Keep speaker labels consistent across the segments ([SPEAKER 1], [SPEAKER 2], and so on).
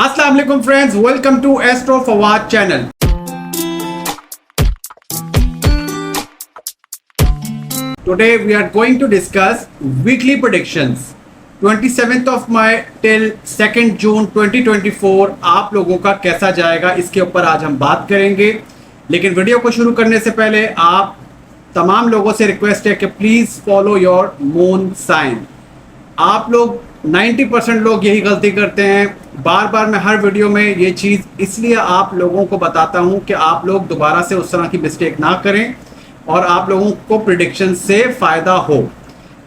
[SPEAKER 1] Assalamu alaikum friends, welcome to Astro Fawad channel. Today we are going to discuss weekly predictions 27th of May till 2nd June 2024 आप लोगों का कैसा जाएगा इसके ऊपर आज हम बात करेंगे। लेकिन वीडियो को शुरू करने से पहले आप तमाम लोगों से रिक्वेस्ट है कि please follow your moon sign. आप लोग 90% लोग यही गलती करते हैं। बार बार मैं हर वीडियो में ये चीज़ इसलिए आप लोगों को बताता हूँ कि आप लोग दोबारा से उस तरह की मिस्टेक ना करें और आप लोगों को प्रिडिक्शन से फ़ायदा हो।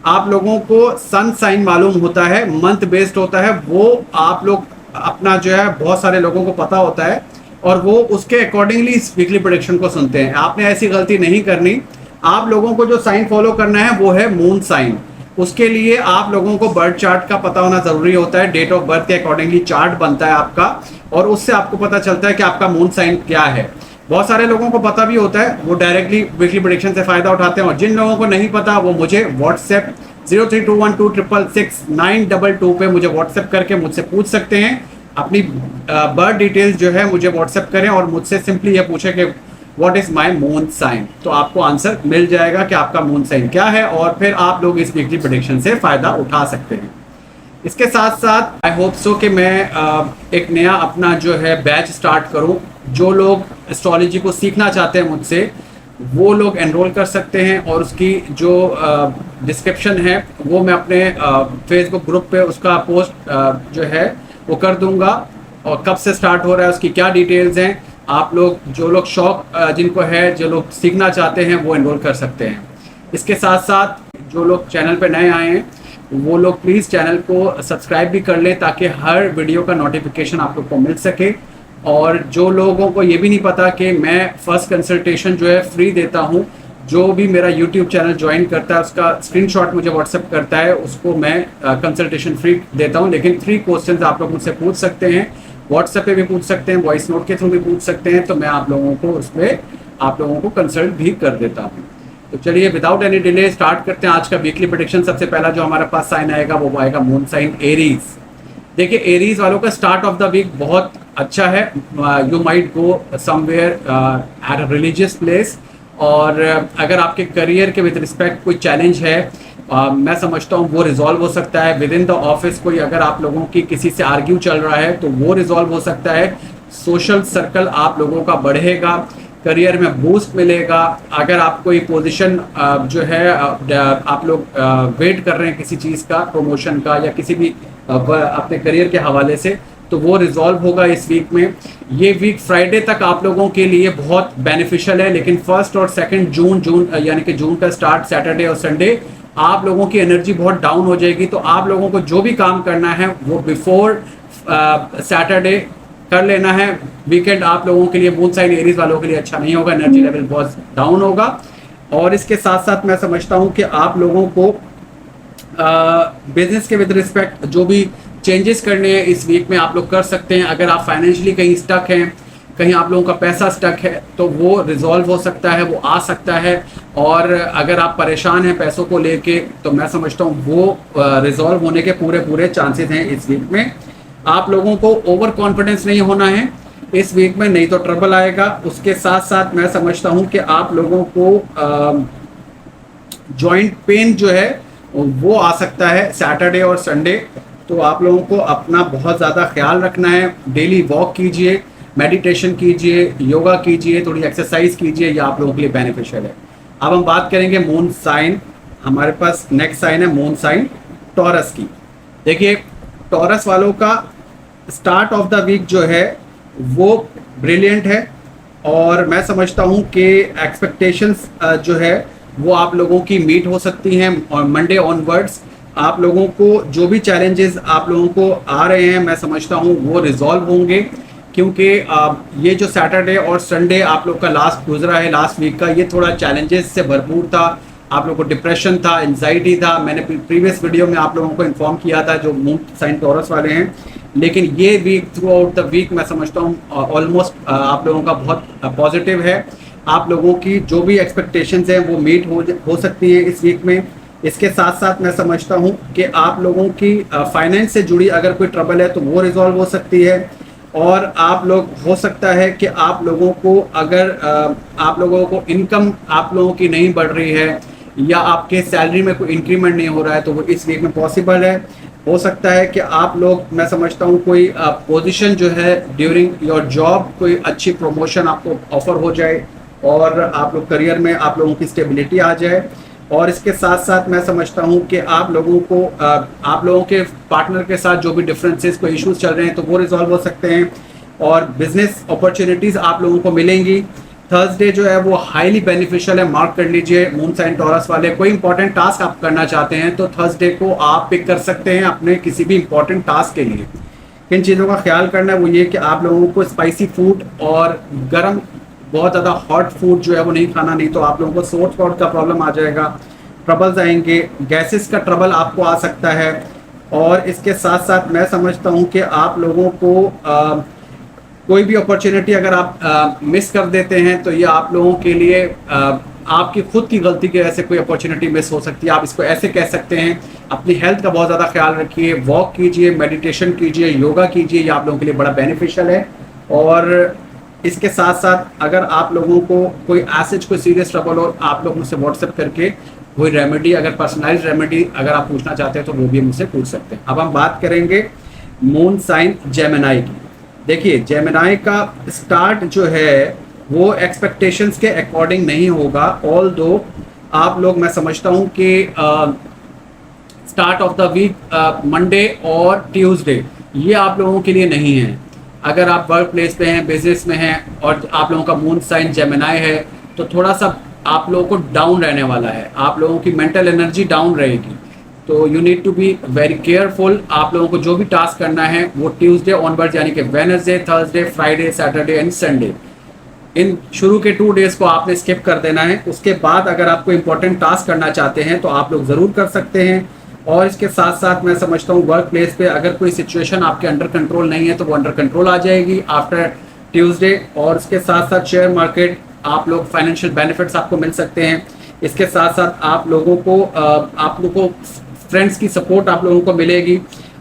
[SPEAKER 1] आप लोगों को सन साइन मालूम होता है, मंथ बेस्ड होता है, वो आप लोग अपना जो है बहुत सारे लोगों को पता होता है और वो उसके अकॉर्डिंगली इस वीकली प्रेडिक्शन को सुनते हैं। आपने ऐसी गलती नहीं करनी। आप लोगों को जो साइन फॉलो करना है वो है मून साइन। उसके लिए आप लोगों को बर्थ चार्ट का पता होना ज़रूरी होता है। डेट ऑफ बर्थ के अकॉर्डिंगली चार्ट बनता है आपका और उससे आपको पता चलता है कि आपका मून साइन क्या है। बहुत सारे लोगों को पता भी होता है, वो डायरेक्टली वीकली प्रेडिक्शन से फ़ायदा उठाते हैं और जिन लोगों को नहीं पता वो मुझे व्हाट्सएप 0321266922 पे मुझे व्हाट्सएप करके मुझसे पूछ सकते हैं। अपनी बर्थ डिटेल्स जो है मुझे व्हाट्सएप करें और मुझसे सिंपली ये पूछे कि what is my moon sign, तो आपको आंसर मिल जाएगा कि आपका मून साइन क्या है और फिर आप लोग इस वीकली प्रेडिक्शन से फ़ायदा उठा सकते हैं। इसके साथ साथ आई होप सो कि मैं एक नया अपना जो है बैच स्टार्ट करूं। जो लोग एस्ट्रोलॉजी को सीखना चाहते हैं मुझसे वो लोग एनरोल कर सकते हैं और उसकी जो डिस्क्रिप्शन है वो मैं अपने फेसबुक ग्रुप पे उसका पोस्ट जो है वो कर दूंगा और कब से स्टार्ट हो रहा है उसकी क्या डिटेल्स हैं। आप लोग जो लोग शौक जिनको है, जो लोग सीखना चाहते हैं वो एनरोल कर सकते हैं। इसके साथ साथ जो लोग चैनल पे नए आए हैं वो लोग प्लीज़ चैनल को सब्सक्राइब भी कर लें ताकि हर वीडियो का नोटिफिकेशन आप लोग को मिल सके। और जो लोगों को ये भी नहीं पता कि मैं फर्स्ट कंसल्टेशन जो है फ्री देता हूँ, जो भी मेरा यूट्यूब चैनल ज्वाइन करता है उसका स्क्रीनशॉट मुझे व्हाट्सएप करता है, उसको मैं कंसल्टेशन फ्री देता हूँ। लेकिन 3 क्वेश्चंस आप लोग मुझसे पूछ सकते हैं, व्हाट्सएप पे भी पूछ सकते हैं, वॉइस नोट के थ्रू भी पूछ सकते हैं, तो मैं आप लोगों को उसमें आप लोगों को कंसल्ट भी कर देता हूँ। तो चलिए विदाउट एनी डिले स्टार्ट करते हैं आज का वीकली प्रेडिक्शन। सबसे पहला जो हमारे पास साइन आएगा वो आएगा मून साइन एरीज। देखिए एरीज वालों का स्टार्ट ऑफ द वीक बहुत अच्छा है। You might go somewhere at a religious place और अगर आपके करियर के विद रिस्पेक्ट कोई चैलेंज है मैं समझता हूँ वो रिजॉल्व हो सकता है। विद इन द ऑफिस कोई अगर आप लोगों की किसी से आर्ग्यू चल रहा है तो वो रिजॉल्व हो सकता है। सोशल सर्कल आप लोगों का बढ़ेगा, करियर में बूस्ट मिलेगा। अगर आप कोई पोजीशन जो है आप लोग वेट कर रहे हैं किसी चीज़ का, प्रमोशन का या किसी भी अपने करियर के हवाले से, तो वो रिजॉल्व होगा इस वीक में। ये वीक फ्राइडे तक आप लोगों के लिए बहुत बेनिफिशियल है, लेकिन 1 और 2 जून यानी कि जून का स्टार्ट सैटरडे और संडे आप लोगों की एनर्जी बहुत डाउन हो जाएगी। तो आप लोगों को जो भी काम करना है वो बिफोर सैटरडे कर लेना है। वीकेंड आप लोगों के लिए मून साइन एरीज वालों के लिए अच्छा नहीं होगा, एनर्जी लेवल बहुत डाउन होगा। और इसके साथ साथ मैं समझता हूँ कि आप लोगों को बिजनेस के विद रिस्पेक्ट जो भी चेंजेस करने हैं इस वीक में आप लोग कर सकते हैं। अगर आप फाइनेंशियली कहीं स्टक हैं, कहीं आप लोगों का पैसा स्टक है, तो वो रिजॉल्व हो सकता है, वो आ सकता है। और अगर आप परेशान हैं पैसों को लेके तो मैं समझता हूँ वो रिजॉल्व होने के पूरे चांसेस हैं इस वीक में। आप लोगों को ओवर कॉन्फिडेंस नहीं होना है इस वीक में, नहीं तो ट्रबल आएगा। उसके साथ साथ मैं समझता हूँ कि आप लोगों को जॉइंट पेन जो है वो आ सकता है सैटरडे और संडे, तो आप लोगों को अपना बहुत ज़्यादा ख्याल रखना है। डेली वॉक कीजिए, मेडिटेशन कीजिए, योगा कीजिए, थोड़ी एक्सरसाइज कीजिए, ये आप लोगों के लिए बेनिफिशियल है। अब हम बात करेंगे मून साइन। हमारे पास नेक्स्ट साइन है मून साइन टॉरस की। देखिए टॉरस वालों का स्टार्ट ऑफ द वीक जो है वो ब्रिलियंट है और मैं समझता हूँ कि एक्सपेक्टेशंस जो है वो आप लोगों की मीट हो सकती हैं। और मंडे ऑनवर्ड्स आप लोगों को जो भी चैलेंजेस आप लोगों को आ रहे हैं मैं समझता हूँ वो रिजॉल्व होंगे, क्योंकि ये जो सैटरडे और संडे आप लोग का लास्ट गुजरा है लास्ट वीक का, ये थोड़ा चैलेंजेस से भरपूर था। आप लोगों को डिप्रेशन था, एंजाइटी था। मैंने प्रीवियस वीडियो में आप लोगों को इन्फॉर्म किया था जो मून साइन टॉरस वाले हैं। लेकिन ये week throughout the week मैं समझता हूँ ऑलमोस्ट आप लोगों का बहुत पॉजिटिव है। आप लोगों की जो भी एक्सपेक्टेशंस हैं वो मीट हो सकती है इस वीक में। इसके साथ साथ मैं समझता हूँ कि आप लोगों की फाइनेंस से जुड़ी अगर कोई ट्रबल है तो वो रिजॉल्व हो सकती है। और आप लोग हो सकता है कि आप लोगों को अगर आप लोगों को इनकम आप लोगों की नहीं बढ़ रही है या आपके सैलरी में कोई इंक्रीमेंट नहीं हो रहा है तो वो इस वीक में पॉसिबल है। हो सकता है कि आप लोग, मैं समझता हूँ, कोई पोजीशन जो है ड्यूरिंग योर जॉब कोई अच्छी प्रमोशन आपको ऑफर हो जाए और आप लोग करियर में आप लोगों की स्टेबिलिटी आ जाए। और इसके साथ साथ मैं समझता हूँ कि आप लोगों को आप लोगों के पार्टनर के साथ जो भी डिफरेंसेस कोई इश्यूज चल रहे हैं तो वो रिजॉल्व हो सकते हैं और बिजनेस अपॉर्चुनिटीज़ आप लोगों को मिलेंगी। थर्सडे जो है वो हाईली बेनिफिशियल है, मार्क कर लीजिए मून साइन टॉरस वाले। कोई इंपॉर्टेंट टास्क आप करना चाहते हैं तो थर्सडे को आप पिक कर सकते हैं अपने किसी भी इंपॉर्टेंट टास्क के लिए। किन चीज़ों का ख्याल करना है वो ये कि आप लोगों को स्पाइसी फूड और गर्म बहुत ज़्यादा हॉट फूड जो है वो नहीं खाना, नहीं तो आप लोगों को सोट स्पॉट का प्रॉब्लम आ जाएगा, ट्रबल्स आएंगे, गैसेस का ट्रबल आपको आ सकता है। और इसके साथ साथ मैं समझता हूँ कि आप लोगों को कोई भी अपॉर्चुनिटी अगर आप मिस कर देते हैं तो ये आप लोगों के लिए आपकी खुद की गलती की वजह से कोई अपॉर्चुनिटी मिस हो सकती है। आप इसको ऐसे कह सकते हैं, अपनी हेल्थ का बहुत ज़्यादा ख्याल रखिए, वॉक कीजिए, मेडिटेशन कीजिए, योगा कीजिए, ये आप लोगों के लिए बड़ा बेनिफिशियल है। और इसके साथ साथ अगर आप लोगों को कोई एसिड कोई सीरियस ट्रबल हो, आप लोग मुझसे व्हाट्सएप करके कोई रेमेडी, अगर पर्सनलाइज रेमेडी अगर आप पूछना चाहते हैं तो वो भी मुझसे पूछ सकते हैं। अब हम बात करेंगे मून साइन जेमिनी की। देखिए जेमिनी का स्टार्ट जो है वो एक्सपेक्टेशंस के अकॉर्डिंग नहीं होगा, ऑल दो आप लोग, मैं समझता हूँ कि start off the week Monday और ट्यूसडे ये आप लोगों के लिए नहीं है। अगर आप वर्क प्लेस पे हैं, बिजनेस में हैं और आप लोगों का मून साइन जेमिनी है तो थोड़ा सा आप लोगों को डाउन रहने वाला है, आप लोगों की मेंटल एनर्जी डाउन रहेगी। तो you need to be very careful. आप लोगों को जो भी टास्क करना है वो ट्यूसडे ऑनवर्ड यानी कि Wednesday, Thursday, Friday, Saturday and Sunday, इन शुरू के 2 डेज को आपने स्किप कर देना है। उसके बाद अगर आपको इंपॉर्टेंट टास्क करना चाहते हैं तो आप लोग ज़रूर कर सकते हैं। और इसके साथ साथ मैं समझता हूँ वर्क प्लेस पे अगर कोई सिचुएशन आपके अंडर कंट्रोल नहीं है तो वो अंडर कंट्रोल आ जाएगी आफ्टर ट्यूसडे। और इसके साथ साथ शेयर मार्केट, आप लोग फाइनेंशियल बेनिफिट्स आपको मिल सकते हैं। इसके साथ साथ आप लोगों को फ्रेंड्स की सपोर्ट आप लोगों को मिलेगी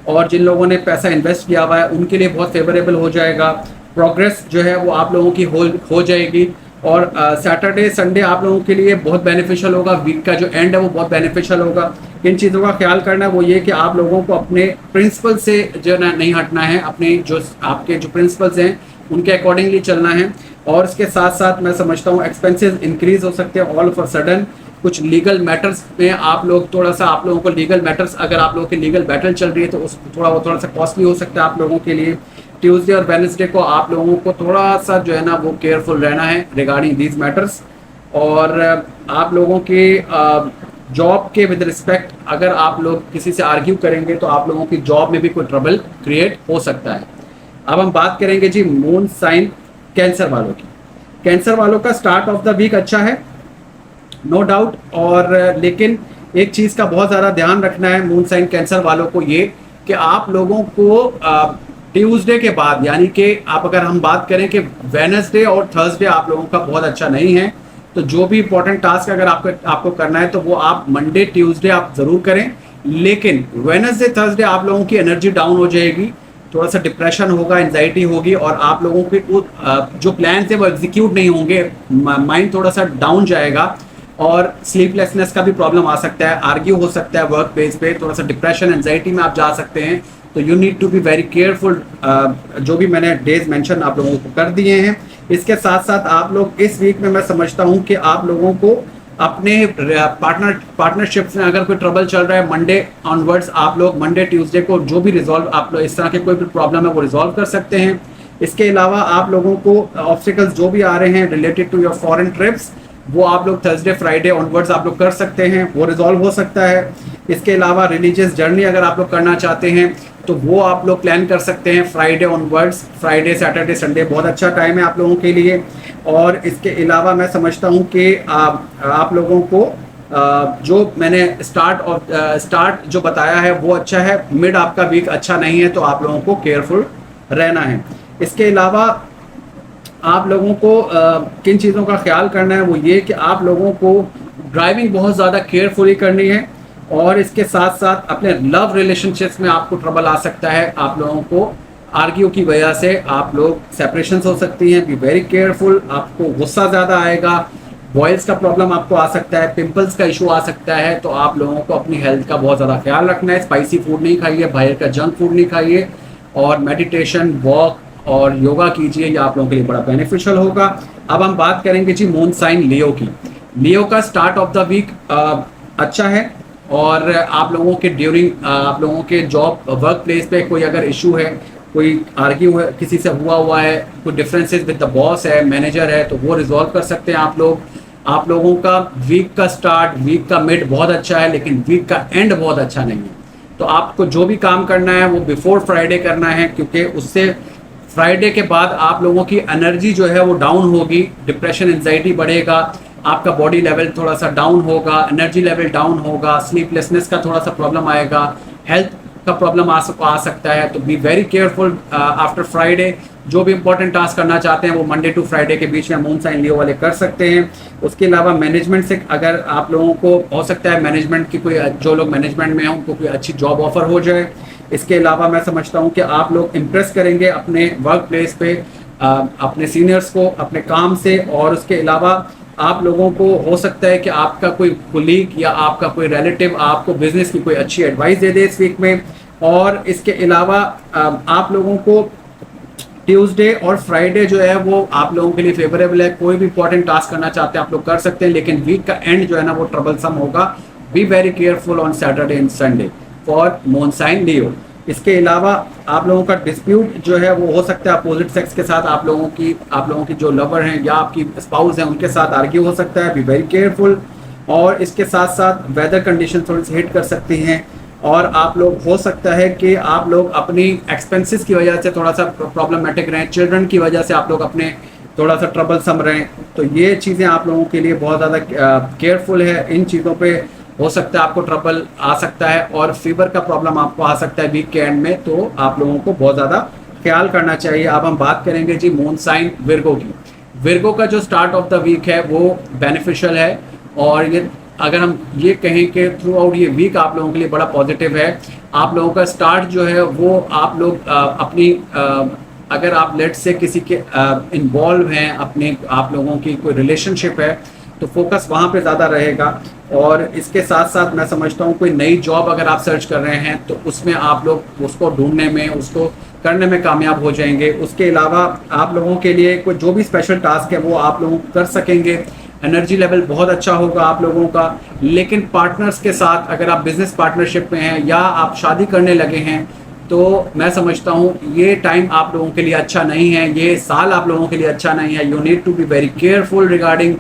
[SPEAKER 1] और जिन लोगों ने पैसा इन्वेस्ट किया हुआ है उनके लिए बहुत फेवरेबल हो जाएगा। प्रोग्रेस जो है वो आप लोगों की हो जाएगी। और सैटरडे संडे आप लोगों के लिए बहुत बेनिफिशियल होगा, वीक का जो एंड है वो बहुत बेनिफिशियल होगा। किन चीज़ों का ख्याल करना है वो ये कि आप लोगों को अपने प्रिंसिपल से जो है नहीं हटना है, अपने जो आपके जो प्रिंसिपल्स हैं उनके अकॉर्डिंगली चलना है। और इसके साथ साथ मैं समझता हूँ एक्सपेंसेस इंक्रीज हो सकते हैं ऑल ऑफ अ सडन। कुछ लीगल मैटर्स में आप लोग थोड़ा सा, आप लोगों को लीगल मैटर्स, अगर आप लोगों की लीगल बैटल चल रही है तो उस थोड़ा सा कॉस्टली हो सकता है आप लोगों के लिए। ट्यूसडे और वेडनेसडे को आप लोगों को थोड़ा सा जो है ना वो केयरफुल रहना है रिगार्डिंग दीज मैटर्स। और आप लोगों के जॉब के विद रिस्पेक्ट अगर आप लोग किसी से आर्ग्यू करेंगे तो आप लोगों की जॉब में भी कोई ट्रबल क्रिएट हो सकता है। अब हम बात करेंगे जी मून साइन कैंसर वालों की। कैंसर वालों का स्टार्ट ऑफ द वीक अच्छा है, नो डाउट। और लेकिन एक चीज़ का बहुत ज़्यादा ध्यान रखना है मून साइन कैंसर वालों को, ये कि आप लोगों को ट्यूसडे के बाद, यानी कि आप अगर हम बात करें कि वेडनेसडे और थर्सडे आप लोगों का बहुत अच्छा नहीं है, तो जो भी इंपॉर्टेंट टास्क अगर आपको करना है तो वो आप मंडे ट्यूसडे आप ज़रूर करें। लेकिन वेडनेसडे थर्सडे आप लोगों की एनर्जी डाउन हो जाएगी, थोड़ा सा डिप्रेशन होगा, एंजाइटी होगी और आप लोगों के जो प्लान थे वो एग्जीक्यूट नहीं होंगे, माइंड थोड़ा सा डाउन जाएगा और स्लीपलेसनेस का भी प्रॉब्लम आ सकता है, आर्ग्यू हो सकता है वर्क प्लेस पे, थोड़ा सा डिप्रेशन एंजाइटी में आप जा सकते हैं। तो you need to be very careful. जो भी मैंने डेज मेंशन आप लोगों को कर दिए हैं। इसके साथ साथ आप लोग इस वीक में, मैं समझता हूं कि आप लोगों को अपने पार्टनरशिप्स में अगर कोई ट्रबल चल रहा है, मंडे ऑनवर्ड्स आप लोग मंडे ट्यूसडे को जो भी रिजॉल्व, आप लोग इस तरह के कोई भी प्रॉब्लम है वो रिजॉल्व कर सकते हैं। इसके अलावा आप लोगों को ऑब्स्टिकल्स जो भी आ रहे हैं related to your foreign trips, वो आप लोग थर्सडे फ्राइडे ऑनवर्ड्स आप लोग कर सकते हैं, वो रिजॉल्व हो सकता है। इसके अलावा रिलीजियस जर्नी अगर आप लोग करना चाहते हैं तो वो आप लोग प्लान कर सकते हैं Friday onwards, Friday Saturday Sunday बहुत अच्छा टाइम है आप लोगों के लिए। और इसके अलावा मैं समझता हूँ कि आप लोगों को जो मैंने स्टार्ट जो बताया है वो अच्छा है, मिड आपका वीक अच्छा नहीं है तो आप लोगों को केयरफुल रहना है। इसके अलावा आप लोगों को किन चीज़ों का ख्याल करना है वो ये कि आप लोगों को ड्राइविंग बहुत ज़्यादा केयरफुली करनी है। और इसके साथ साथ अपने लव रिलेशनशिप्स में आपको ट्रबल आ सकता है, आप लोगों को आर्ग्यू की वजह से आप लोग सेपरेशंस हो सकती हैं। बी वेरी केयरफुल, आपको गुस्सा ज़्यादा आएगा, बॉयल्स का प्रॉब्लम आपको आ सकता है, पिंपल्स का इशू आ सकता है। तो आप लोगों को अपनी हेल्थ का बहुत ज़्यादा ख्याल रखना है। स्पाइसी फूड नहीं खाइए, बाहर का जंक फूड नहीं खाइए, और मेडिटेशन, वॉक और योगा कीजिए, ये आप लोगों के लिए बड़ा बेनिफिशियल होगा। अब हम बात करेंगे जी मून साइन लियो की। लियो का स्टार्ट ऑफ द वीक अच्छा है, और आप लोगों के ड्यूरिंग आप लोगों के जॉब वर्क प्लेस पे कोई अगर इशू है, कोई आर्ग्यू है किसी से हुआ है, कोई डिफरेंसेस विद द बॉस है, मैनेजर है, तो वो रिजॉल्व कर सकते हैं आप लोग। आप लोगों का वीक का स्टार्ट, वीक का मिड बहुत अच्छा है, लेकिन वीक का एंड बहुत अच्छा नहीं है। तो आपको जो भी काम करना है वो बिफोर फ्राइडे करना है, क्योंकि उससे फ्राइडे के बाद आप लोगों की एनर्जी जो है वो डाउन होगी, डिप्रेशन, एंजाइटी बढ़ेगा, आपका बॉडी लेवल थोड़ा सा डाउन होगा, एनर्जी लेवल डाउन होगा, स्लीपलेसनेस का थोड़ा सा प्रॉब्लम आएगा, हेल्थ का प्रॉब्लम आ सकता है। तो B very careful after Friday. जो भी इंपॉर्टेंट टास्क करना चाहते हैं वो मंडे टू फ्राइडे के बीच में मून साइन लियो वाले कर सकते हैं। उसके अलावा मैनेजमेंट से अगर आप लोगों को हो सकता है मैनेजमेंट की कोई, जो लोग मैनेजमेंट में हैं उनको कोई अच्छी जॉब ऑफर हो जाए। इसके अलावा मैं समझता हूँ कि आप लोग इम्प्रेस करेंगे अपने वर्क प्लेस पे अपने सीनियर्स को अपने काम से, और उसके अलावा आप लोगों को हो सकता है कि आपका कोई कुलीग या आपका कोई रिलेटिव आपको बिजनेस की कोई अच्छी एडवाइस दे दे इस वीक में। और इसके अलावा आप लोगों को ट्यूसडे और फ्राइडे जो है वो आप लोगों के लिए फेवरेबल है। कोई भी इंपॉर्टेंट टास्क करना चाहते हैं आप लोग कर सकते हैं, लेकिन वीक का एंड जो है ना वो ट्रबलसम होगा। Be very careful on Saturday and Sunday for moon sign Leo. इसके अलावा आप लोगों का डिस्प्यूट जो है वो हो सकता है अपोजिट सेक्स के साथ, आप लोगों की जो लवर हैं या आपकी स्पाउस हैं उनके साथ आर्ग्यू हो सकता है। B very careful. और इसके साथ साथ वेदर कंडीशन थोड़ी सी हिट कर सकती हैं, और आप लोग हो सकता है कि आप लोग अपनी एक्सपेंसेस की वजह से थोड़ा सा प्रॉब्लमेटिक रहें, चिल्ड्रन की वजह से आप लोग अपने थोड़ा सा ट्रबल सम रहें। तो ये चीज़ें आप लोगों के लिए बहुत ज़्यादा केयरफुल है। इन चीज़ों पे हो सकता है आपको ट्रबल आ सकता है, और फीवर का प्रॉब्लम आपको आ सकता है वीक के एंड में, तो आप लोगों को बहुत ज़्यादा ख्याल करना चाहिए। अब हम बात करेंगे जी मून साइन विर्गो की। विर्गो का जो स्टार्ट ऑफ द वीक है वो बेनिफिशियल है, और ये अगर हम ये कहें कि थ्रू आउट ये वीक आप लोगों के लिए बड़ा पॉजिटिव है। आप लोगों का स्टार्ट जो है वो आप लोग अपनी अगर आप लेट से किसी के इन्वॉल्व हैं, अपने आप लोगों की कोई रिलेशनशिप है, तो फोकस वहाँ पे ज़्यादा रहेगा। और इसके साथ साथ मैं समझता हूँ कोई नई जॉब अगर आप सर्च कर रहे हैं तो उसमें आप लोग उसको ढूंढने में, उसको करने में कामयाब हो जाएंगे। उसके अलावा आप लोगों के लिए कोई जो भी स्पेशल टास्क है वो आप लोग कर सकेंगे। एनर्जी लेवल बहुत अच्छा होगा आप लोगों का। लेकिन पार्टनर्स के साथ अगर आप बिजनेस पार्टनरशिप में हैं या आप शादी करने लगे हैं, तो मैं समझता हूँ ये टाइम आप लोगों के लिए अच्छा नहीं है, ये साल आप लोगों के लिए अच्छा नहीं है। You need to be very careful regarding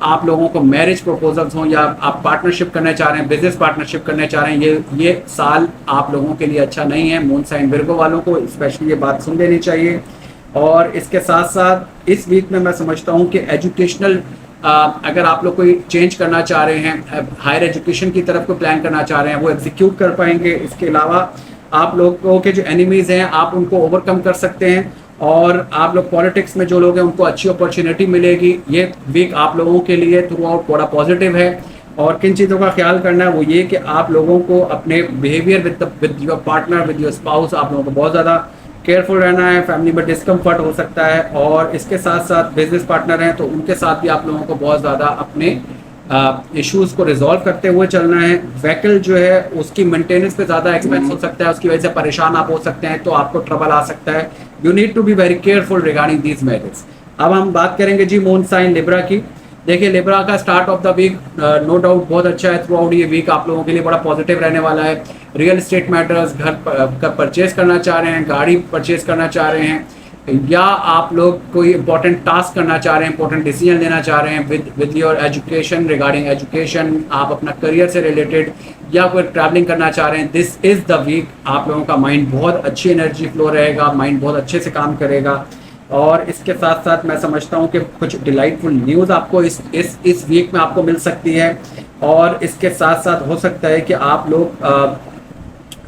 [SPEAKER 1] आप लोगों को मैरिज प्रपोजल्स हों या आप पार्टनरशिप करने चाह रहे हैं, बिजनेस पार्टनरशिप करने चाह रहे हैं, ये साल आप लोगों के लिए अच्छा नहीं है। मून साइन विर्गो वालों को स्पेशली ये बात सुन लेनी चाहिए। और इसके साथ साथ इस वीक में मैं समझता हूँ कि एजुकेशनल अगर आप लोग कोई चेंज करना चाह रहे हैं, हायर एजुकेशन की तरफ कोई प्लान करना चाह रहे हैं, वो एग्जीक्यूट कर पाएंगे। इसके अलावा आप लोगों के जो एनिमीज़ हैं आप उनको ओवरकम कर सकते हैं, और आप लोग पॉलिटिक्स में जो लोग हैं उनको अच्छी अपॉर्चुनिटी मिलेगी। ये वीक आप लोगों के लिए थ्रू आउट बड़ा पॉजिटिव है। और किन चीज़ों का ख्याल करना है वो ये कि आप लोगों को अपने behaviour with your partner, with your spouse, आप लोगों को बहुत ज़्यादा केयरफुल रहना है। फैमिली में डिस्कम्फर्ट हो सकता है, और इसके साथ साथ बिजनेस पार्टनर हैं तो उनके साथ भी आप लोगों को बहुत ज़्यादा अपने इश्यूज़ को रिजॉल्व करते हुए चलना है। व्हीकल जो है उसकी मेंटेनेंस पे ज़्यादा एक्सपेंस हो सकता है, उसकी वजह से परेशान आप हो सकते हैं, तो आपको ट्रबल आ सकता है। You need to be very careful regarding these matters. अब हम बात करेंगे जी मून साइन लिब्रा की। देखिए लिब्रा का start off the week no doubt बहुत अच्छा है। थ्रू आउट ये वीक आप लोगों के लिए बड़ा पॉजिटिव रहने वाला है। रियल एस्टेट मैटर्स, घर का परचेज करना चाह रहे हैं, गाड़ी परचेज करना चाह रहे हैं, या आप लोग कोई इंपॉर्टेंट टास्क करना चाह रहे हैं, इंपॉर्टेंट डिसीजन लेना चाह रहे हैं with your education, regarding education, आप अपना करियर से रिलेटेड या कोई ट्रैवलिंग करना चाह रहे हैं, दिस इज़ द वीक। आप लोगों का माइंड बहुत अच्छी एनर्जी फ्लो रहेगा, माइंड बहुत अच्छे से काम करेगा। और इसके साथ साथ मैं समझता हूँ कि कुछ डिलाइटफुल न्यूज़ आपको इस वीक में आपको मिल सकती है। और इसके साथ साथ हो सकता है कि आप लोग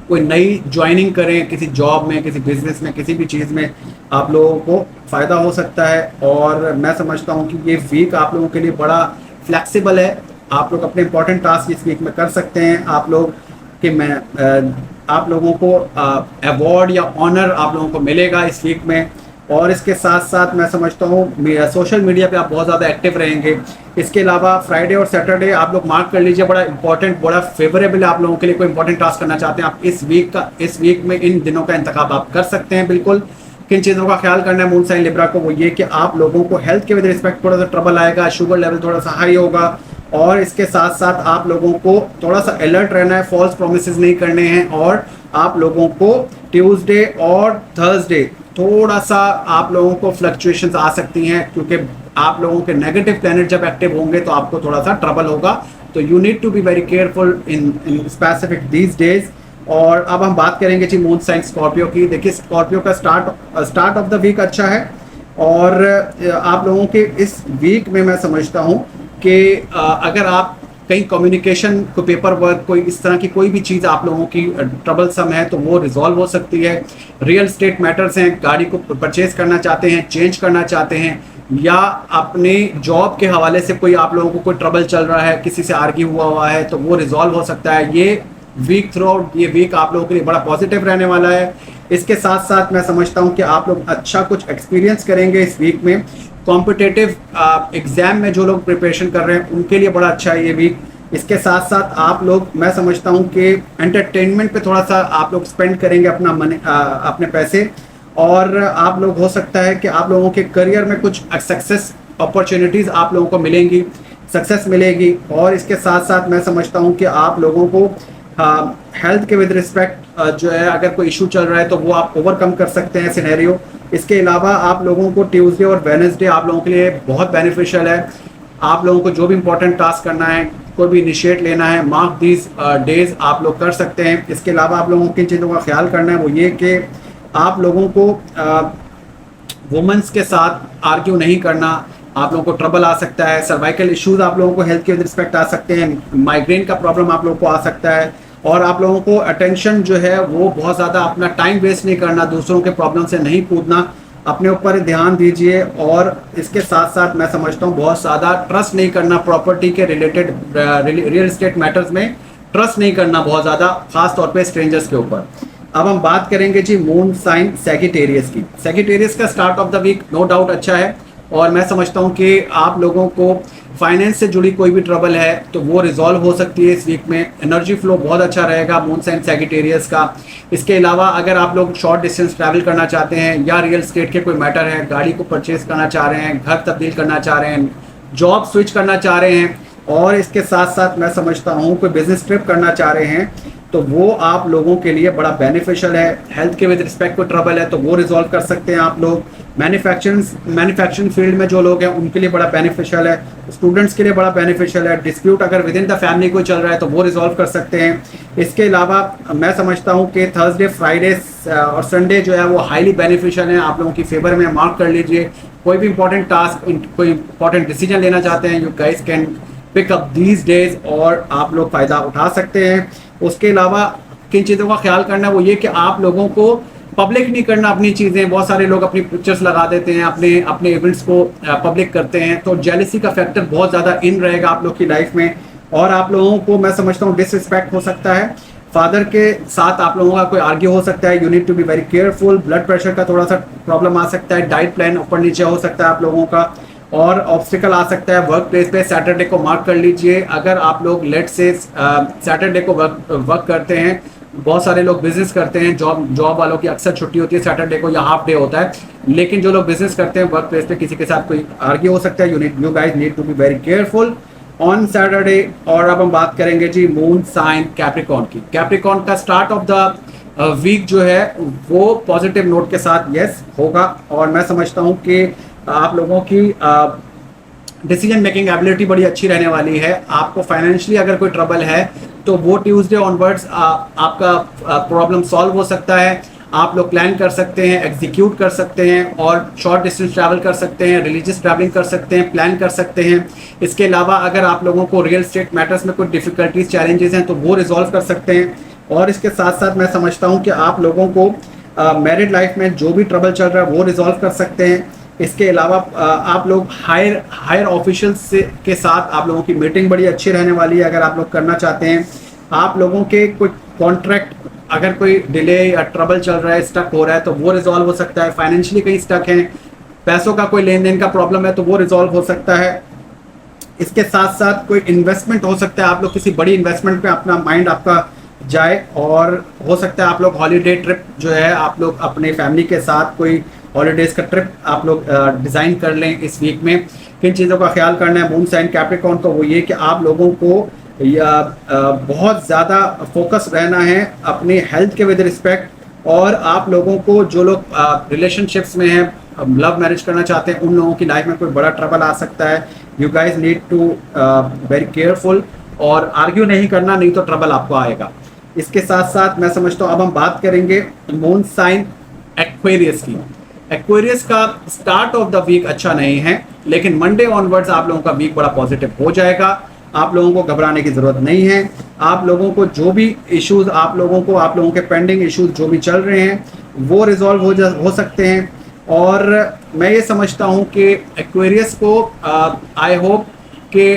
[SPEAKER 1] कोई नई ज्वाइनिंग करें किसी जॉब में, किसी बिजनेस में, किसी भी चीज़ में आप लोगों को फ़ायदा हो सकता है। और मैं समझता हूँ कि ये वीक आप लोगों के लिए बड़ा फ्लेक्सिबल है। आप लोग अपने इंपॉर्टेंट टास्क इस वीक में कर सकते हैं। आप लोग कि मैं आप लोगों को अवार्ड या ऑनर आप लोगों को मिलेगा इस वीक में। और इसके साथ साथ मैं समझता हूँ सोशल मीडिया पे आप बहुत ज़्यादा एक्टिव रहेंगे। इसके अलावा फ्राइडे और सैटरडे आप लोग मार्क कर लीजिए, बड़ा इंपॉर्टेंट, बड़ा फेवरेबल है आप लोगों के लिए। कोई इंपॉर्टेंट टास्क करना चाहते हैं आप इस वीक में इन दिनों का इंतखाब आप कर सकते हैं। बिल्कुल किन चीज़ों का ख्याल करना है मून साइन लिब्रा को, वो ये कि आप लोगों को हेल्थ के विद रिस्पेक्ट थोड़ा सा ट्रबल आएगा, शुगर लेवल थोड़ा सा हाई होगा। और इसके साथ साथ आप लोगों को थोड़ा सा अलर्ट रहना है, फॉल्स प्रोमिसेस नहीं करने हैं। और आप लोगों को ट्यूसडे और थर्सडे थोड़ा सा आप लोगों को फ्लक्चुएशंस आ सकती हैं, क्योंकि आप लोगों के नेगेटिव प्लैनेट जब एक्टिव होंगे तो आपको थोड़ा सा ट्रबल होगा। तो you need to be very careful in specific these days. और अब हम बात करेंगे जी मून साइन स्कॉर्पियो की। देखिए स्कॉर्पियो का स्टार्ट ऑफ द वीक अच्छा है। और आप लोगों के इस वीक में मैं समझता हूँ कि अगर आप कहीं कम्युनिकेशन को पेपर वर्क कोई इस तरह की कोई भी चीज़ आप लोगों की ट्रबलसम है तो वो रिजॉल्व हो सकती है। रियल स्टेट मैटर्स हैं, गाड़ी को परचेज करना चाहते हैं, चेंज करना चाहते हैं, या अपने जॉब के हवाले से कोई आप लोगों को कोई ट्रबल चल रहा है, किसी से आर्ग्यू हुआ है, तो वो रिजॉल्व हो सकता है। ये वीक थ्रू आउट ये वीक आप लोगों के लिए बड़ा पॉजिटिव रहने वाला है। इसके साथ साथ मैं समझता हूँ कि आप लोग अच्छा कुछ एक्सपीरियंस करेंगे इस वीक में। कॉम्पिटिटिव एग्जाम में जो लोग प्रिपरेशन कर रहे हैं उनके लिए बड़ा अच्छा है ये वीक। इसके साथ साथ आप लोग, मैं समझता हूँ कि एंटरटेनमेंट पे थोड़ा सा आप लोग स्पेंड करेंगे अपना मनी, अपने पैसे। और आप लोग, हो सकता है कि आप लोगों के करियर में कुछ सक्सेस अपॉर्चुनिटीज़ आप लोगों को मिलेंगी, सक्सेस मिलेगी। और इसके साथ साथ मैं समझता हूँ कि आप लोगों को हेल्थ के विद रिस्पेक्ट जो है अगर कोई इशू चल रहा है तो वो आप ओवरकम कर सकते हैं सिनेरियो। इसके अलावा आप लोगों को ट्यूसडे और वेडनेसडे आप लोगों के लिए बहुत बेनिफिशियल है। आप लोगों को जो भी इंपॉर्टेंट टास्क करना है, कोई भी इनिशिएट लेना है, मार्क दीज डेज आप लोग कर सकते हैं। इसके अलावा आप लोगों को किन चीज़ों का ख्याल करना है वो ये कि आप लोगों को वुमेंस के साथ आर्ग्यू नहीं करना। आप लोगों को ट्रबल आ सकता है, सर्वाइकल इश्यूज आप लोगों को हेल्थ के रिस्पेक्ट आ सकते हैं, माइग्रेन का प्रॉब्लम आप लोगों को आ सकता है। और आप लोगों को अटेंशन जो है वो बहुत ज़्यादा अपना टाइम वेस्ट नहीं करना, दूसरों के प्रॉब्लम से नहीं कूदना, अपने ऊपर ध्यान दीजिए। और इसके साथ साथ मैं समझता हूँ बहुत ज़्यादा ट्रस्ट नहीं करना, प्रॉपर्टी के रिलेटेड रियल एस्टेट मैटर्स में ट्रस्ट नहीं करना बहुत ज़्यादा, खास तौर पे स्ट्रेंजर्स के ऊपर। अब हम बात करेंगे जी मून साइन सैजिटेरियस की। सैजिटेरियस का start off the week no doubt अच्छा है। और मैं समझता हूँ कि आप लोगों को फाइनेंस से जुड़ी कोई भी ट्रबल है तो वो रिजॉल्व हो सकती है इस वीक में। एनर्जी फ्लो बहुत अच्छा रहेगा मून साइन सैजिटेरियस का। इसके अलावा अगर आप लोग शॉर्ट डिस्टेंस ट्रैवल करना चाहते हैं, या रियल स्टेट के कोई मैटर है, गाड़ी को परचेज करना चाह रहे हैं, घर तब्दील करना चाह रहे हैं, जॉब स्विच करना चाह रहे हैं, और इसके साथ साथ मैं समझता हूँ कोई बिजनेस ट्रिप करना चाह रहे हैं, तो वो आप लोगों के लिए बड़ा बेनिफिशियल है। हेल्थ के विद रिस्पेक्ट को ट्रबल है तो वो रिजॉल्व कर सकते हैं आप लोग। मैन्युफैक्चरिंग फील्ड में जो लोग हैं उनके लिए बड़ा बेनिफिशियल है। स्टूडेंट्स के लिए बड़ा बेनिफिशियल है। डिस्प्यूट अगर विद इन द फैमिली कोई चल रहा है तो वो रिजॉल्व कर सकते हैं। इसके अलावा मैं समझता हूँ कि थर्सडे, फ्राइडे और संडे जो है वो हाईली बेनिफिशियल है, आप लोगों की फेवर में। मार्क कर लीजिए, कोई भी इंपॉर्टेंट टास्क, कोई इंपॉर्टेंट डिसीजन लेना चाहते हैं, you guys can pick up these days और आप लोग फ़ायदा उठा सकते हैं। उसके अलावा किन चीज़ों का ख्याल करना है वो ये कि आप लोगों को पब्लिक नहीं करना अपनी चीज़ें। बहुत सारे लोग अपनी पिक्चर्स लगा देते हैं, अपने इवेंट्स को पब्लिक करते हैं, तो जेलसी का फैक्टर बहुत ज़्यादा इन रहेगा आप लोग की लाइफ में। और आप लोगों को मैं समझता हूँ डिसरिस्पेक्ट हो सकता है, फादर के साथ आप लोगों का कोई आर्ग्यू हो सकता है। You need to be very careful. Blood pressure का थोड़ा सा प्रॉब्लम आ सकता है, डाइट प्लान ऊपर नीचे हो सकता है आप लोगों का, और ऑब्स्टिकल आ सकता है वर्क प्लेस पे। सैटरडे को मार्क कर लीजिए। अगर आप लोग लेट से सैटरडे को वर्क करते हैं, बहुत सारे लोग बिजनेस करते हैं, जॉब वालों की अक्सर छुट्टी होती है सैटरडे को या हाफ डे होता है, लेकिन जो लोग बिजनेस करते हैं वर्क प्लेस पे किसी के साथ कोई आर्ग्यू हो सकता है। You guys need to be very careful on Saturday. और अब हम बात करेंगे जी मून साइन कैप्रिकॉर्न की। कैप्रिकॉर्न का स्टार्ट ऑफ द वीक जो है वो पॉजिटिव नोट के साथ यस होगा। और मैं समझता हूँ कि आप लोगों की डिसीजन मेकिंग एबिलिटी बड़ी अच्छी रहने वाली है। आपको फाइनेंशियली अगर कोई ट्रबल है तो वो ट्यूसडे ऑनवर्ड्स आपका प्रॉब्लम सॉल्व हो सकता है। आप लोग प्लान कर सकते हैं, एग्जीक्यूट कर सकते हैं, और शॉर्ट डिस्टेंस ट्रैवल कर सकते हैं, रिलीजियस ट्रैवलिंग कर सकते हैं, प्लान कर सकते हैं। इसके अलावा अगर आप लोगों को रियल स्टेट मैटर्स में कोई डिफिकल्टीज, चैलेंजेस हैं तो वो रिजॉल्व कर सकते हैं। और इसके साथ साथ मैं समझता हूँ कि आप लोगों को मैरिड लाइफ में जो भी ट्रबल चल रहा है वो रिजॉल्व कर सकते हैं। इसके अलावा आप लोग हायर ऑफिशियल्स के साथ आप लोगों की मीटिंग बड़ी अच्छी रहने वाली है अगर आप लोग करना चाहते हैं। आप लोगों के कोई कॉन्ट्रैक्ट अगर कोई डिले या ट्रबल चल रहा है, स्टक हो रहा है, तो वो रिजॉल्व हो सकता है। फाइनेंशियली कहीं स्टक है, पैसों का कोई लेन देन का प्रॉब्लम है, तो वो रिजॉल्व हो सकता है। इसके साथ साथ कोई इन्वेस्टमेंट हो सकता है, आप लोग किसी बड़ी इन्वेस्टमेंट पे अपना माइंड आपका जाए, और हो सकता है आप लोग हॉलीडे ट्रिप जो है आप लोग अपने फैमिली के साथ कोई हॉलीडेज का ट्रिप आप लोग डिज़ाइन कर लें इस वीक में। किन चीज़ों का ख्याल करना है मून साइन कैप्रिकॉर्न को, वो ये कि आप लोगों को बहुत ज़्यादा फोकस रहना है अपनी हेल्थ के विद रिस्पेक्ट, और आप लोगों को जो लोग रिलेशनशिप्स में हैं, लव मैरिज करना चाहते हैं, उन लोगों की लाइफ में कोई बड़ा ट्रबल आ सकता है। You guys need to very careful, और आर्ग्यू नहीं करना, नहीं तो ट्रबल आपको आएगा। इसके साथ साथ मैं समझता हूँ अब हम बात करेंगे मून साइन एक्वेरियस की। एक्वेरियस का स्टार्ट ऑफ द वीक अच्छा नहीं है, लेकिन मंडे ऑनवर्ड्स आप लोगों का वीक बड़ा पॉजिटिव हो जाएगा। आप लोगों को घबराने की जरूरत नहीं है। आप लोगों को जो भी इश्यूज आप लोगों के पेंडिंग इश्यूज जो भी चल रहे हैं वो रिजॉल्व हो सकते हैं। और मैं ये समझता हूँ कि एक्वेरियस को आई होप कि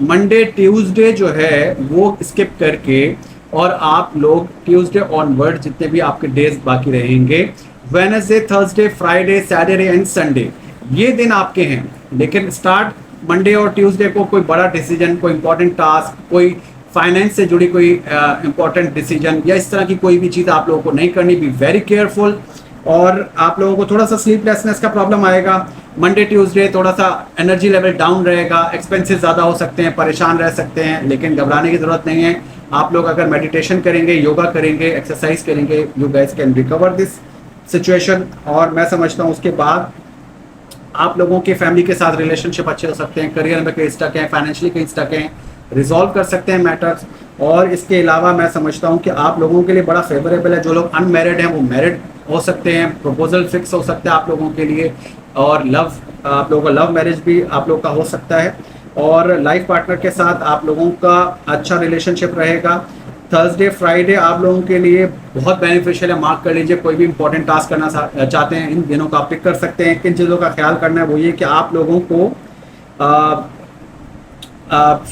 [SPEAKER 1] मंडे ट्यूसडे जो है वो स्किप करके, और आप लोग ट्यूसडे ऑनवर्ड जितने भी आपके डेज बाकी रहेंगे, Wednesday, Thursday, Friday, Saturday and Sunday, ये दिन आपके हैं। लेकिन स्टार्ट मंडे और ट्यूसडे को कोई बड़ा डिसीजन, कोई इंपॉर्टेंट टास्क, कोई फाइनेंस से जुड़ी कोई इंपॉर्टेंट डिसीजन या इस तरह की कोई भी चीज़ आप लोगों को नहीं करनी। B very careful. और आप लोगों को थोड़ा सा स्लीपलेसनेस का प्रॉब्लम आएगा मंडे ट्यूसडे, थोड़ा सा एनर्जी लेवल डाउन रहेगा, एक्सपेंसेस ज़्यादा हो सकते हैं, परेशान रह सकते हैं, लेकिन घबराने की ज़रूरत नहीं है। आप लोग अगर मेडिटेशन करेंगे, योगा करेंगे, एक्सरसाइज करेंगे, you guys can recover this situation. और मैं समझता हूँ उसके बाद आप लोगों के फैमिली के साथ रिलेशनशिप अच्छे हो सकते हैं, करियर में कहीं स्टक हैं, फाइनेंशियली कहीं स्टक हैं, रिजॉल्व कर सकते हैं मैटर्स। और इसके अलावा मैं समझता हूँ कि आप लोगों के लिए बड़ा फेवरेबल है। जो लोग अनमैरिड हैं वो मैरिड हो सकते हैं, प्रपोजल फिक्स हो सकता है आप लोगों के लिए, और आप लोगों का लव मैरिज भी आप लोग का हो सकता है, और लाइफ पार्टनर के साथ आप लोगों का अच्छा रिलेशनशिप रहेगा। थर्सडे फ्राइडे आप लोगों के लिए बहुत बेनिफिशियल है, मार्क कर लीजिए। कोई भी इंपॉर्टेंट टास्क करना चाहते हैं, इन दिनों को आप पिक कर सकते हैं। किन चीज़ों का ख्याल करना है वो ये कि आप लोगों को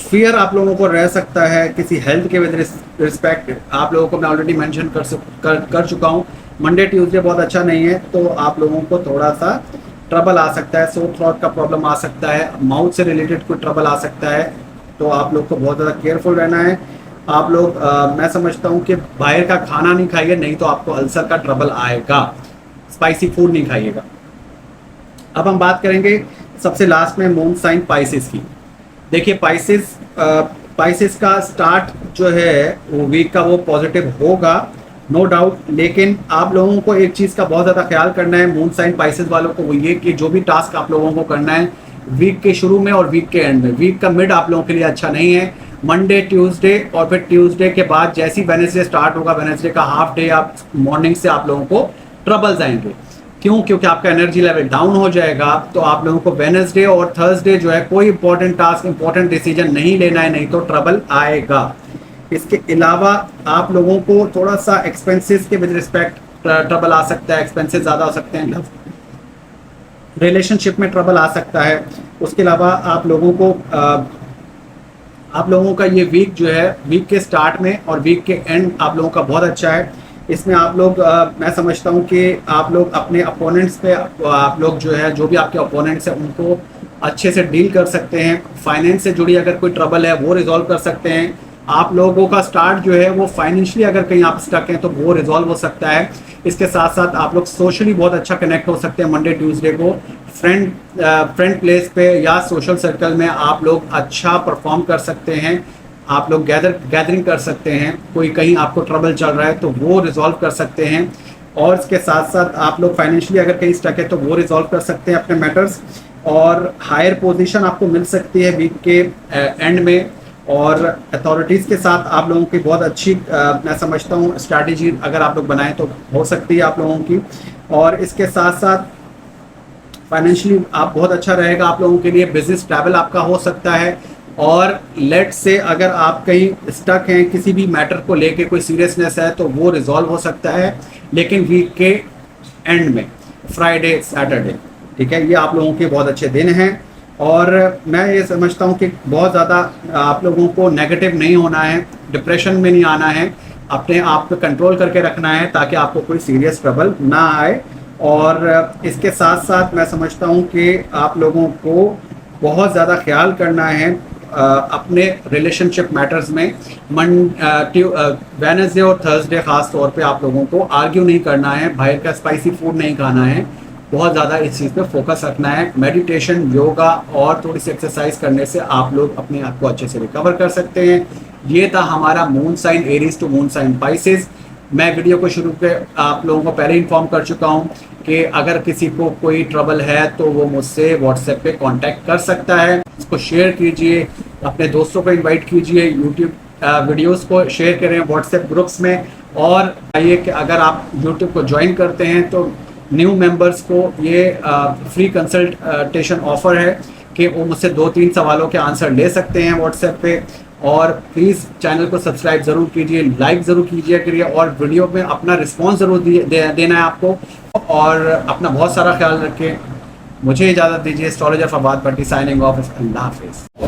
[SPEAKER 1] फियर आप लोगों को रह सकता है किसी हेल्थ के विद रिस्पेक्ट। आप लोगों को मैं ऑलरेडी मेंशन कर चुका हूँ, मंडे ट्यूसडे बहुत अच्छा नहीं है, तो आप लोगों को थोड़ा सा ट्रबल आ सकता है, सोर थ्रॉट का प्रॉब्लम आ सकता है, माउथ से रिलेटेड कोई ट्रबल आ सकता है, तो आप लोग को बहुत ज़्यादा केयरफुल रहना है। आप लोग मैं समझता हूँ कि बाहर का खाना नहीं खाइए, नहीं तो आपको अल्सर का ट्रबल आएगा। स्पाइसी फूड नहीं खाइएगा। अब हम बात करेंगे सबसे लास्ट में मून साइन पाइसेस की। देखिए पाइसेस का स्टार्ट जो है वो वीक का वो पॉजिटिव होगा, नो डाउट, लेकिन आप लोगों को एक चीज़ का बहुत ज़्यादा ख्याल करना है मून साइन पाइसेस वालों को, वो ये कि जो भी टास्क आप लोगों को करना है वीक के शुरू में और वीक के एंड में, वीक का मिड आप लोगों के लिए अच्छा नहीं है। मंडे ट्यूसडे और फिर ट्यूसडे के बाद जैसी वेडनेसडे स्टार्ट होगा, वेडनेसडे का हाफ डे आप मॉर्निंग से आप लोगों को ट्रबल्स आएंगे। क्यों? क्योंकि आपका एनर्जी लेवल डाउन हो जाएगा। तो आप लोगों को वेडनेसडे और थर्सडे जो है कोई इंपॉर्टेंट टास्क, इंपॉर्टेंट डिसीजन नहीं लेना है, नहीं तो ट्रबल आएगा। इसके अलावा आप लोगों को थोड़ा सा एक्सपेंसेस के विद रिस्पेक्ट ट्रबल आ सकता है, एक्सपेंसेस ज़्यादा हो सकते हैं, रिलेशनशिप में ट्रबल आ सकता है। उसके अलावा आप लोगों का ये वीक जो है, वीक के स्टार्ट में और वीक के एंड आप लोगों का बहुत अच्छा है। इसमें आप लोग मैं समझता हूँ कि आप लोग अपने अपोनेंट्स पे आप लोग जो है, जो भी आपके अपोनेंट्स हैं उनको अच्छे से डील कर सकते हैं। फाइनेंस से जुड़ी अगर कोई ट्रबल है वो रिजॉल्व कर सकते हैं। आप लोगों का स्टार्ट जो है वो फाइनेंशियली अगर कहीं आप स्टक हैं तो वो रिजॉल्व हो सकता है। इसके साथ साथ आप लोग सोशली बहुत अच्छा कनेक्ट हो सकते हैं। मंडे ट्यूसडे को फ्रेंड प्लेस पे या सोशल सर्कल में आप लोग अच्छा परफॉर्म कर सकते हैं। आप लोग गैदरिंग कर सकते हैं। कोई कहीं आपको ट्रबल चल रहा है तो वो रिजॉल्व कर सकते हैं। और इसके साथ साथ आप लोग फाइनेंशियली अगर कहीं स्टक है तो वो रिजॉल्व कर सकते हैं अपने मैटर्स। और हायर पोजीशन आपको मिल सकती है वीक के एंड में। और अथॉरिटीज़ के साथ आप लोगों की बहुत अच्छी मैं समझता हूँ स्ट्रैटेजी अगर आप लोग बनाएं तो हो सकती है आप लोगों की। और इसके साथ साथ फाइनेंशियली आप बहुत अच्छा रहेगा आप लोगों के लिए। बिजनेस ट्रैवल आपका हो सकता है। और लेट से अगर आप कहीं स्टक हैं किसी भी मैटर को लेके, कोई सीरियसनेस है तो वो रिजॉल्व हो सकता है, लेकिन वीक के एंड में, फ्राइडे सैटरडे, ठीक है, ये आप लोगों के बहुत अच्छे दिन हैं। और मैं ये समझता हूँ कि बहुत ज़्यादा आप लोगों को नेगेटिव नहीं होना है, डिप्रेशन में नहीं आना है। अपने आप पे कंट्रोल करके रखना है ताकि आपको कोई सीरियस ट्रबल ना आए। और इसके साथ साथ मैं समझता हूँ कि आप लोगों को बहुत ज़्यादा ख्याल करना है अपने रिलेशनशिप मैटर्स में। वेडनेसडे और थर्सडे ख़ास तौर पे आप लोगों को आर्ग्यू नहीं करना है, बाहर का स्पाइसी फूड नहीं खाना है, बहुत ज़्यादा इस चीज़ पे फोकस रखना है। मेडिटेशन, योगा और थोड़ी सी एक्सरसाइज करने से आप लोग अपने आप को अच्छे से रिकवर कर सकते हैं। ये था हमारा moon sign Aries to moon sign Pisces. मैं वीडियो को शुरू के आप लोगों को पहले इन्फॉर्म कर चुका हूँ कि अगर किसी को कोई ट्रबल है तो वो मुझसे व्हाट्सएप पे कांटेक्ट कर सकता है। इसको शेयर कीजिए, अपने दोस्तों को इनवाइट कीजिए, यूट्यूब वीडियोस को शेयर करें व्हाट्सएप ग्रुप्स में। और ये कि अगर आप यूट्यूब को ज्वाइन करते हैं तो न्यू मेंबर्स को ये फ्री कंसल्टेशन ऑफर है कि वो मुझसे 2-3 सवालों के आंसर ले सकते हैं व्हाट्सएप पे। और प्लीज़ चैनल को सब्सक्राइब ज़रूर कीजिए, लाइक ज़रूर कीजिए करिए, और वीडियो में अपना रिस्पॉन्स ज़रूर देना है आपको। और अपना बहुत सारा ख्याल रखें। मुझे इजाज़त दीजिए। एस्ट्रोलॉजर फवाद भट्टी साइनिंग ऑफ। अल्लाह हाफिज़।